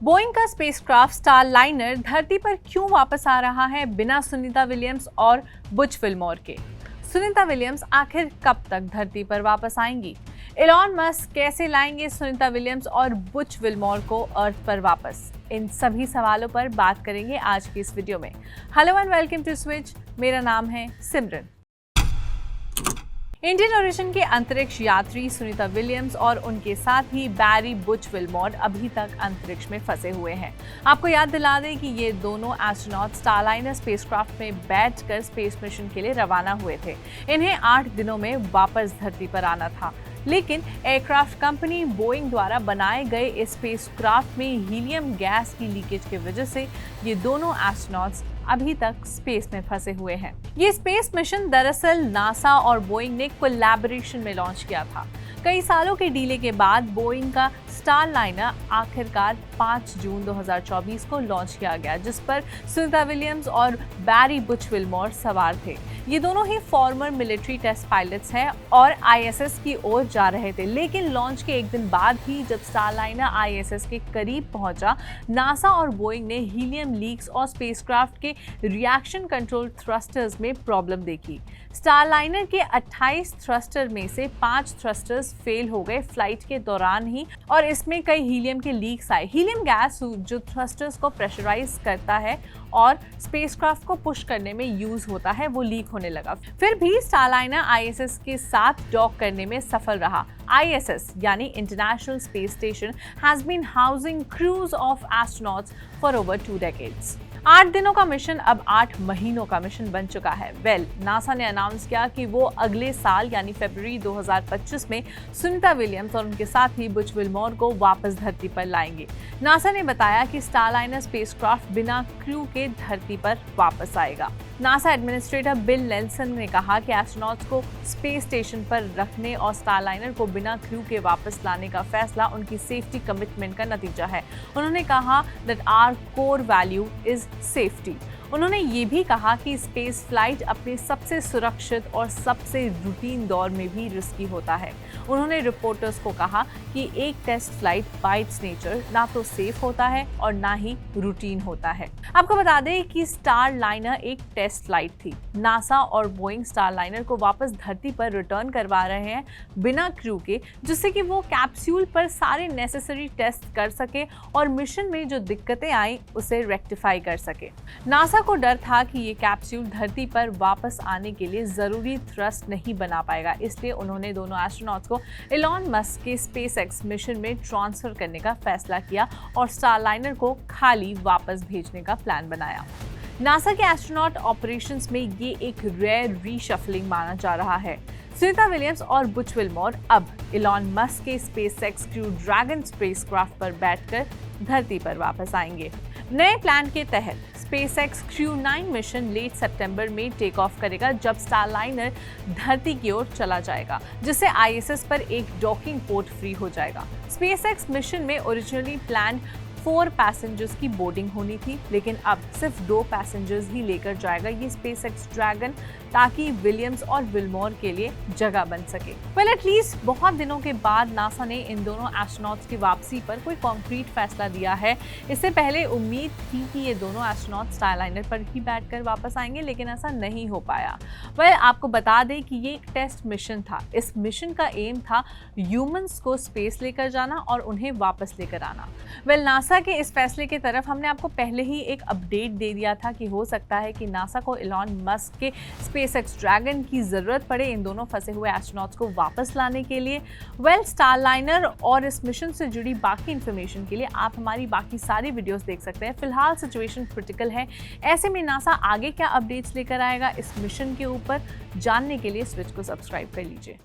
Boeing का spacecraft Starliner धरती पर क्यों वापस आ रहा है बिना सुनीता विलियम्स और बुच विल्मोर के? सुनीता विलियम्स आखिर कब तक धरती पर वापस आएंगी? एलॉन मस्क कैसे लाएंगे सुनीता विलियम्स और बुच विल्मोर को अर्थ पर वापस? इन सभी सवालों पर बात करेंगे आज की इस वीडियो में। Hello and welcome to Switch. मेरा नाम है सिमरन। इंडियन ओरिजिन के अंतरिक्ष यात्री सुनीता विलियम्स और उनके साथ ही बैरी बुच विल्मोर अभी तक अंतरिक्ष में फंसे हुए हैं। आपको याद दिला दें कि ये दोनों एस्ट्रोनॉट स्टारलाइनर स्पेसक्राफ्ट में बैठकर स्पेस मिशन के लिए रवाना हुए थे। इन्हें 8 दिनों में वापस धरती पर आना था, लेकिन एयरक्राफ्ट कंपनी बोइंग द्वारा बनाए गए इस स्पेसक्राफ्ट में हीलियम गैस की लीकेज की वजह से ये दोनों एस्ट्रोनॉट्स अभी तक स्पेस में फंसे हुए हैं। ये स्पेस मिशन दरअसल नासा और बोइंग ने कोलैबोरेशन में लॉन्च किया था। कई सालों के डीले के बाद बोइंग का स्टारलाइनर आखिरकार 5 जून 2024 को लॉन्च किया गया, जिस पर सुनीता विलियम्स और बैरी बुच विल्मोर सवार थे। ये दोनों ही फॉर्मर मिलिट्री टेस्ट पायलट्स हैं और आईएसएस की ओर जा रहे थे, लेकिन लॉन्च के एक दिन बाद ही जब स्टारलाइनर आईएसएस के करीब पहुंचा, नासा और बोइंग ने हीलियम लीक्स और स्पेसक्राफ्ट के रिएक्शन कंट्रोल थ्रस्टर्स में प्रॉब्लम देखी। स्टारलाइनर के 28 थ्रस्टर में से 5 थ्रस्टर्स फेल हो गए फ्लाइट के दौरान ही, और इसमें कई हीलियम के लीक्स आए। हीलियम गैस जो थ्रस्टर्स को प्रेशराइज करता है और स्पेसक्राफ्ट को पुश करने में यूज होता है, वो लीक होने लगा। फिर भी स्टारलाइनर आईएसएस के साथ डॉक करने में सफल रहा। ISS यानी international space station has been housing crews of astronauts for over 2 decades। 8 दिनों का मिशन अब 8 महीनों का मिशन बन चुका है। नासा ने अनाउंस किया कि वो अगले साल यानी फरवरी 2025 में सुनीता विलियम्स और उनके साथी बुच विल्मोर को वापस धरती पर लाएंगे। नासा ने बताया कि स्टारलाइनर स्पेसक्राफ्ट बिना क्रू के धरती पर वापस आएगा। नासा एडमिनिस्ट्रेटर बिल नेल्सन ने कहा कि एस्ट्रोनॉट्स को स्पेस स्टेशन पर रखने और स्टारलाइनर को बिना क्रू के वापस लाने का फैसला उनकी सेफ्टी कमिटमेंट का नतीजा है। उन्होंने कहा that our core value is safety. उन्होंने ये भी कहा कि स्पेस फ्लाइट अपने सबसे सुरक्षित और सबसे रूटीन दौर में भी रिस्की होता है। उन्होंने रिपोर्टर्स को कहा कि एक test flight by its nature ना तो सेफ होता है और ना ही रूटीन होता है। आपको बता दें कि स्टारलाइनर एक टेस्ट फ्लाइट थी। नासा और बोइंग स्टारलाइनर को वापस धरती पर रिटर्न करवा रहे हैं बिना क्रू के, जिससे कि वो कैप्सूल पर सारे नेसेसरी टेस्ट कर सके और मिशन में जो दिक्कतें आई उसे रेक्टिफाई कर सके। नासा को डर था कि ये कैप्सूल धरती पर वापस आने के लिए जरूरी थ्रस्ट नहीं बना पाएगा, इसलिए उन्होंने दोनों एस्ट्रोनॉट्स को एलॉन मस्क के स्पेसएक्स मिशन में ट्रांसफर करने का फैसला किया और स्टारलाइनर को खाली वापस भेजने का प्लान बनाया। नासा के एस्ट्रोनॉट ऑपरेशंस में ये एक रेयर रीशफलिंग माना जा रहा है। सुनीता विलियम्स और बुच विल्मोर अब एलॉन मस्क के स्पेसएक्स क्रू ड्रैगन स्पेसक्राफ्ट पर बैठकर धरती पर वापस आएंगे। नए प्लान के तहत स्पेसएक्स क्रू 9 मिशन लेट सितंबर में टेक ऑफ करेगा, जब स्टारलाइनर धरती की ओर चला जाएगा, जिससे आईएसएस पर एक डॉकिंग पोर्ट फ्री हो जाएगा। स्पेसएक्स मिशन में ओरिजिनली प्लान 4 पैसेंजर्स की बोर्डिंग होनी थी, लेकिन अब सिर्फ 2 पैसेंजर्स ही लेकर जाएगा ये स्पेसएक्स ड्रैगन, ताकि विलियम्स और विल्मोर के लिए जगह बन सके। एटलीस्ट बहुत दिनों के बाद नासा ने इन दोनों एस्ट्रोनॉट्स की वापसी पर कोई कॉन्क्रीट फैसला दिया है। इससे पहले उम्मीद थी कि ये दोनों एस्ट्रोनॉट स्टारलाइनर पर ही बैठकर वापस आएंगे, लेकिन ऐसा नहीं हो पाया। आपको बता दें कि ये एक टेस्ट मिशन था। इस मिशन का एम था ह्यूमंस को स्पेस लेकर जाना और उन्हें वापस लेकर आना। नासा के इस फैसले की तरफ हमने आपको पहले ही एक अपडेट दे दिया था कि हो सकता है कि नासा को एलॉन मस्क के स्पेसएक्स ड्रैगन की जरूरत पड़े इन दोनों फंसे हुए एस्ट्रोनॉट्स को वापस लाने के लिए। स्टारलाइनर और इस मिशन से जुड़ी बाकी इंफॉर्मेशन के लिए आप हमारी बाकी सारी वीडियोस देख सकते हैं। फिलहाल सिचुएशन क्रिटिकल है। ऐसे में नासा आगे क्या अपडेट्स लेकर आएगा इस मिशन के ऊपर जानने के लिए स्विच को सब्सक्राइब कर लीजिए।